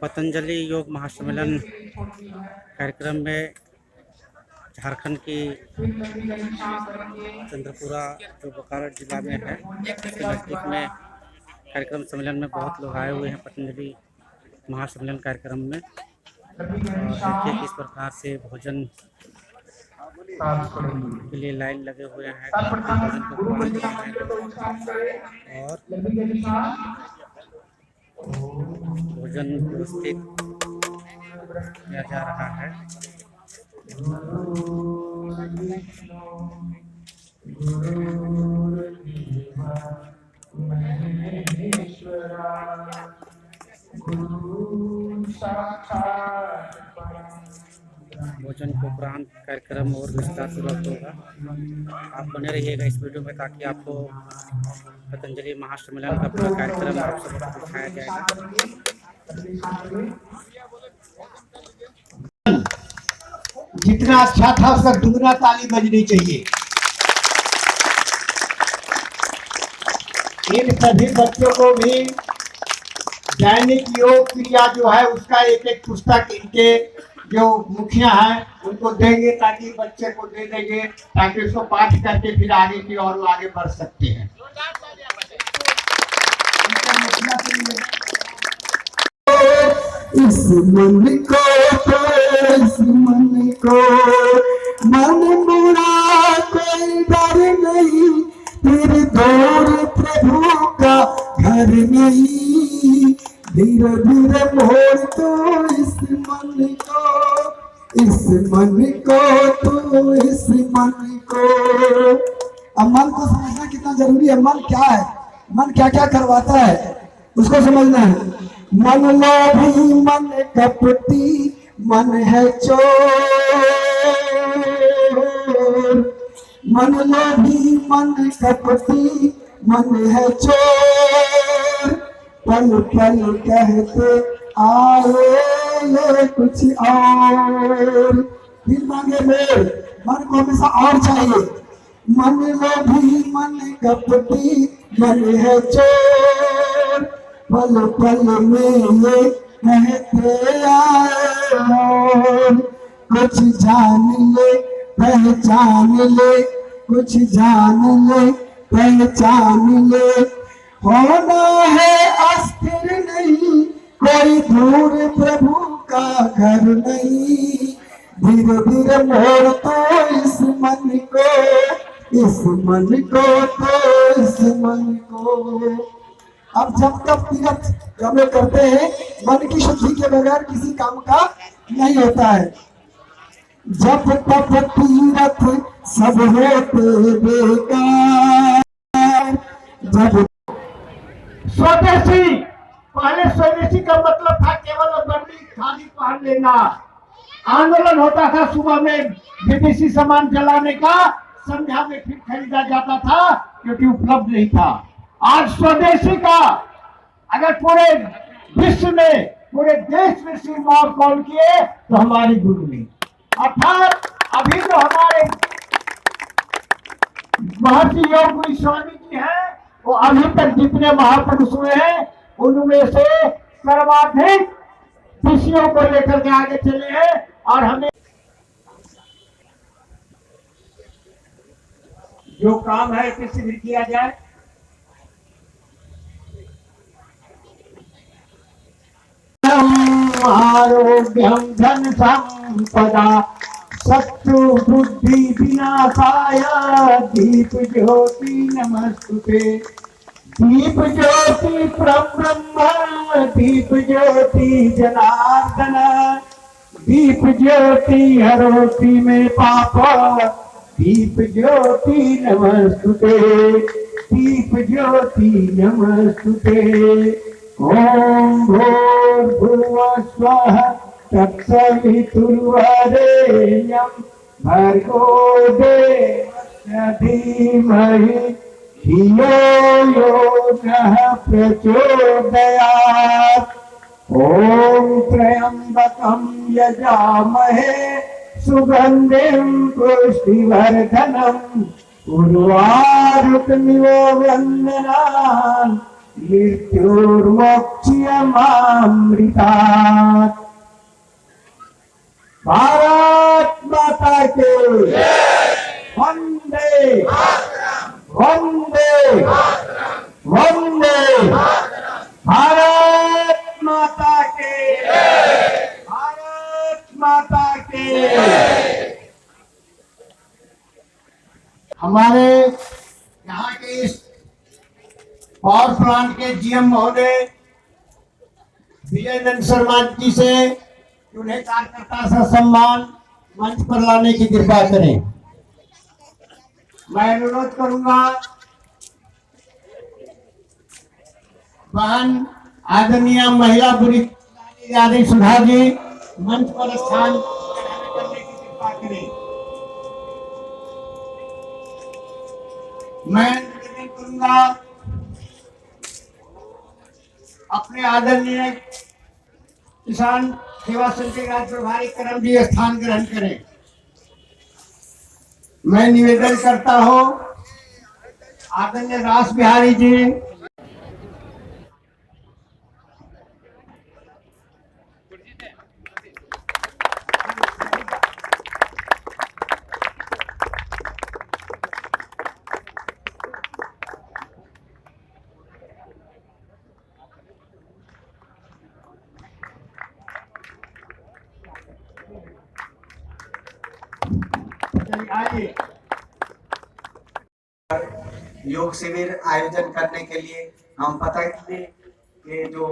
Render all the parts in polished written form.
पतंजलि योग महासम्मेलन कार्यक्रम में झारखंड की चंद्रपुरा जो बोकारो जिला में है उसके नज़दीक में कार्यक्रम सम्मेलन में बहुत लोग आए हुए हैं पतंजलि महासम्मेलन कार्यक्रम में। और देखिए किस प्रकार से भोजन के लिए लाइन लगे हुए हैं, भोजन को ग्रहण कर रहे हैं और भोजन व्यवस्थित किया जा रहा है। भोजन को उपरांत कार्यक्रम और विस्तार पूर्वक होगा। आप बने रहिएगा इस वीडियो में ताकि आपको पतंजलि महासम्मेलन का पूरा कार्यक्रम आप सबको दिखाया जाएगा। जितना अच्छा था उसका दुगना ताली बजनी चाहिए। इन सभी बच्चों को भी दैनिक योग क्रिया जो है उसका एक एक पुस्तक इनके जो मुखिया हैं उनको देंगे ताकि बच्चे को दे देंगे ताकि उसको पाठ करके फिर आगे की और आगे बढ़ सकते हैं। इस मन को मन मुड़ा कोई डर नहीं, फिर दूर प्रभु का घर नहीं। धीरे धीरे मोड़ तो इस मन को। अब मन को समझना कितना जरूरी है। मन क्या है, मन क्या क्या करवाता है उसको समझना है। मन लोभी मन कपटी मन है चोर, मन लोभी मन कपटी मन है चोर। पल पल कहते आए कुछ और, फिर मांगे मेरे मन को हमेशा और चाहिए। मन लोभी मन कपटी मन है चोर, पल पल में ये कहते आए और। कुछ जान ले पहचान ले, कुछ जान ले पहचान ले। होना है अस्थिर नहीं, कोई दूर प्रभु का घर नहीं। धीरे धीरे मोड़ तो इस मन को, इस मन को। अब जब तक तीर्थ जब लोग करते हैं मन की शुद्धि के बगैर किसी काम का नहीं होता है। जब तक तीर्थ सब होते बेकार, जब स्वदेशी, पहले स्वदेशी का मतलब था केवल बंदी खादी पहन लेना। आंदोलन होता था सुबह में विदेशी सामान जलाने का, संध्या में फिर खरीदा जाता था क्योंकि उपलब्ध नहीं था। आज स्वदेशी का अगर पूरे विश्व में पूरे देश में सिर्फ और कॉल किए तो हमारे गुरु ने, अर्थात अभी जो हमारे महर्षि योग स्वामी जी हैं वो अभी तक जितने महापुरुष हुए हैं उनमें से सर्वाधिक विषयों को लेकर के आगे चले हैं। और हमें जो काम है इसे शीघ्र किया जाए। आरोग्यम धन संपदा शत्रु बुद्धि विनाशाय दीप ज्योति नमस्तुते। दीप ज्योति परब्रह्म दीप ज्योति जनार्दन, दीप ज्योति हरोति में पाप, दीप ज्योति नमस्तुते, दीप ज्योति नमस्तुते। ओम भूर्भुवः स्वः तत्सवितुर्वरेण्यं भर्गो देवस्य धीमहि धियो यो नः प्रचोदयात्। ओम त्र्यंबकं यजामहे सुगंधिं पुष्टिवर्धनम् उर्वारुकमिव वन्दनान् मृत्युर्मोक्षयमामृतात्। भारत माता के वंदे वंदे वंदे। भारत माता के भारत माता के। हमारे यहाँ के इस पावर प्लांट के जीएम महोदय विजय नंद शर्मा जी से उन्हें कार्यकर्ता सा सम्मान मंच पर लाने की कृपा करें। मैं अनुरोध करूंगा बहन आदरणीय महिला पुलिस यादव सुधा जी मंच पर स्थान करने की कृपा करें। मैं निवेदन करूंगा अपने आदरणीय किसान सेवा संघ के राज्य प्रभारी करम जी स्थान ग्रहण करें। मैं निवेदन करता हूं आदरणीय रास बिहारी जी आइए। योग शिविर आयोजन करने के लिए हम पता कि जो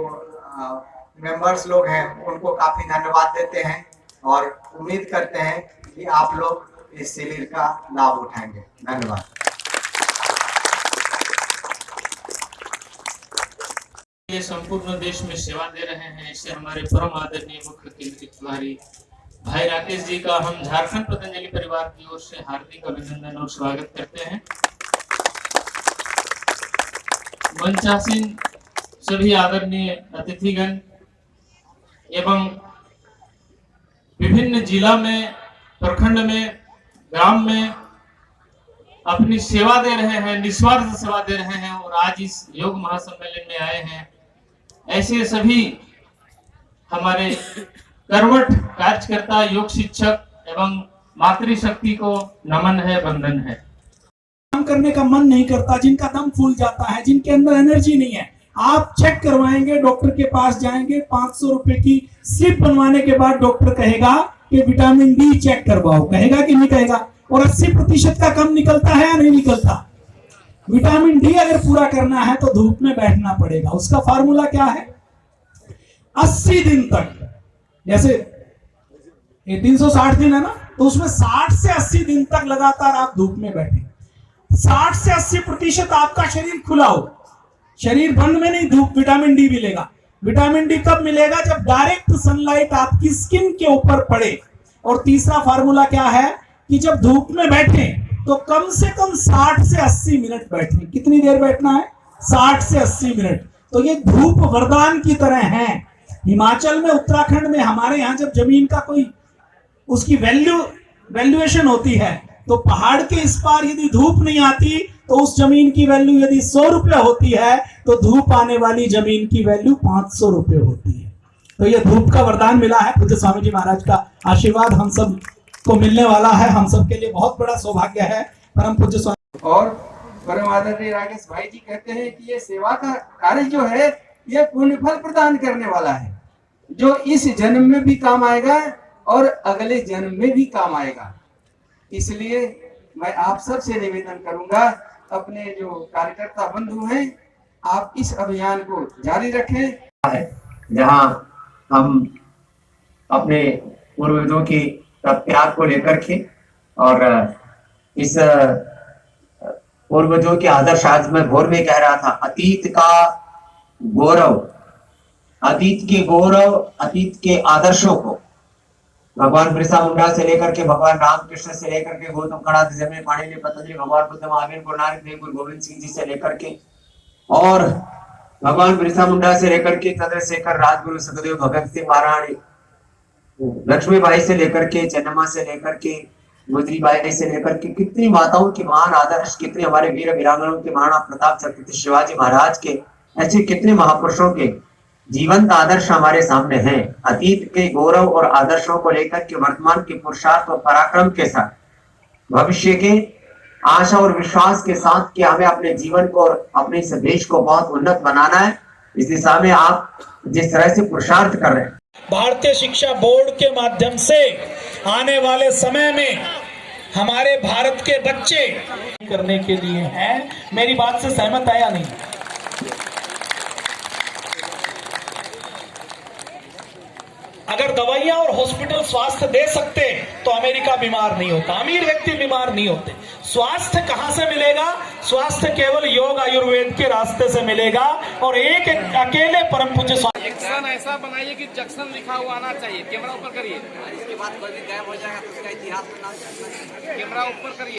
मेंबर्स लोग हैं उनको काफी धन्यवाद देते हैं और उम्मीद करते हैं कि आप लोग इस शिविर का लाभ उठाएंगे। धन्यवाद। ये संपूर्ण देश में सेवा दे रहे हैं, इससे हमारे परम आदरणीय मुख्य केंद्रीय प्रभारी भाई राकेश जी का हम झारखंड पतंजलि परिवार की ओर से हार्दिक अभिनंदन और स्वागत करते हैं। मंचासीन सभी आदरणीय अतिथिगण एवं विभिन्न जिला में, प्रखंड में, ग्राम में अपनी सेवा दे रहे हैं, निस्वार्थ सेवा दे रहे हैं और आज इस योग महासम्मेलन में आए हैं, ऐसे सभी हमारे कर्मठ कार्यकर्ता, योग शिक्षक एवं मातृशक्ति को नमन है, वंदन है। काम करने का मन नहीं करता, जिनका दम फूल जाता है, जिनके अंदर एनर्जी नहीं है, आप चेक करवाएंगे, डॉक्टर के पास जाएंगे, 500 रुपए की स्लिप बनवाने के बाद डॉक्टर कहेगा कि विटामिन डी चेक करवाओ, कहेगा कि नहीं कहेगा? और 80% का कम निकलता है या नहीं निकलता? विटामिन डी अगर पूरा करना है तो धूप में बैठना पड़ेगा। उसका फार्मूला क्या है? 80 दिन तक, जैसे ये 360 दिन है ना, तो उसमें 60 से 80 दिन तक लगातार आप धूप में बैठे, 60 से 80% आपका शरीर खुला हो, शरीर बंद में नहीं, धूप विटामिन डी मिलेगा। विटामिन डी कब मिलेगा? जब डायरेक्ट सनलाइट आपकी स्किन के ऊपर पड़े। और तीसरा फार्मूला क्या है कि जब धूप में बैठे तो कम से कम 60 से 80 मिनट बैठे। कितनी देर बैठना है? 60 से 80 मिनट। तो ये धूप वरदान की तरह है। हिमाचल में, उत्तराखंड में, हमारे यहाँ जब जमीन का कोई उसकी वैल्यूएशन होती है तो पहाड़ के इस पार यदि धूप नहीं आती तो उस जमीन की वैल्यू यदि 100 रुपये होती है तो धूप आने वाली जमीन की वैल्यू 500 रुपये होती है। तो ये धूप का वरदान मिला है, पूज्य स्वामी जी महाराज का आशीर्वाद हम सब को मिलने वाला है। हम सब के लिए बहुत बड़ा सौभाग्य है। परम पूज्य स्वामी और परम आदरणीय राकेश भाई जी कहते हैं कि ये सेवा का कार्य जो है ये पुण्य फल प्रदान करने वाला है, जो इस जन्म में भी काम आएगा और अगले जन्म में भी काम आएगा। इसलिए मैं आप सब से निवेदन करूंगा, अपने जो कार्यकर्ता बंधु हैं, आप इस अभियान को जारी रखें। जहां हम अपने पूर्वजों की त्याग को लेकर के और इस पूर्वजों के आदर्श, आज मैं भोर में कह रहा था, अतीत का गौरव, अतीत के गौरव, अतीत के आदर्शों को भगवान बिरसा मुंडा से लेकर के भगवान रामकृष्ण से लेकर के गौतम कणाद जमे पाणिनि पतंजलि, भगवान बुद्ध महावीर, गुरु नानक देव, गुरु गोविंद सिंह जी से लेकर के और भगवान बिरसा मुंडा से लेकर के चंद्रशेखर, राजगुरु सुखदेव, भगत सिंह महाराणी, लक्ष्मीबाई से लेकर के, चन्नम्मा से लेकर के, गुजरीबाई से लेकर के, कितनी माताओं के महान आदर्श, कितने हमारे वीर वीरांगनाओं के महान प्रताप छत्रपति शिवाजी महाराज के ऐसे कितने महापुरुषों के जीवंत आदर्श हमारे सामने हैं। अतीत के गौरव और आदर्शों को लेकर के वर्तमान के पुरुषार्थ और पराक्रम के साथ भविष्य के आशा और विश्वास के साथ कि हमें अपने जीवन को और अपने इस देश को बहुत उन्नत बनाना है, इस दिशा में आप जिस तरह से पुरुषार्थ कर रहे हैं। भारतीय शिक्षा बोर्ड के माध्यम से आने वाले समय में हमारे भारत के बच्चे करने के लिए हैं। मेरी बात से सहमत है या नहीं? अगर दवाइयां और हॉस्पिटल स्वास्थ्य दे सकते तो अमेरिका बीमार नहीं होता, अमीर व्यक्ति बीमार नहीं होते। स्वास्थ्य कहां से मिलेगा? स्वास्थ्य केवल योग आयुर्वेद के रास्ते से मिलेगा। और एक अकेले परम पूज्य जंक्शन ऐसा बनाइए कि जंक्शन लिखा हुआ आना चाहिए। कैमरा ऊपर करिए, इसके बाद कोई भी गायब हो जाएगा तो उसका इतिहास कैमरा ऊपर करिए।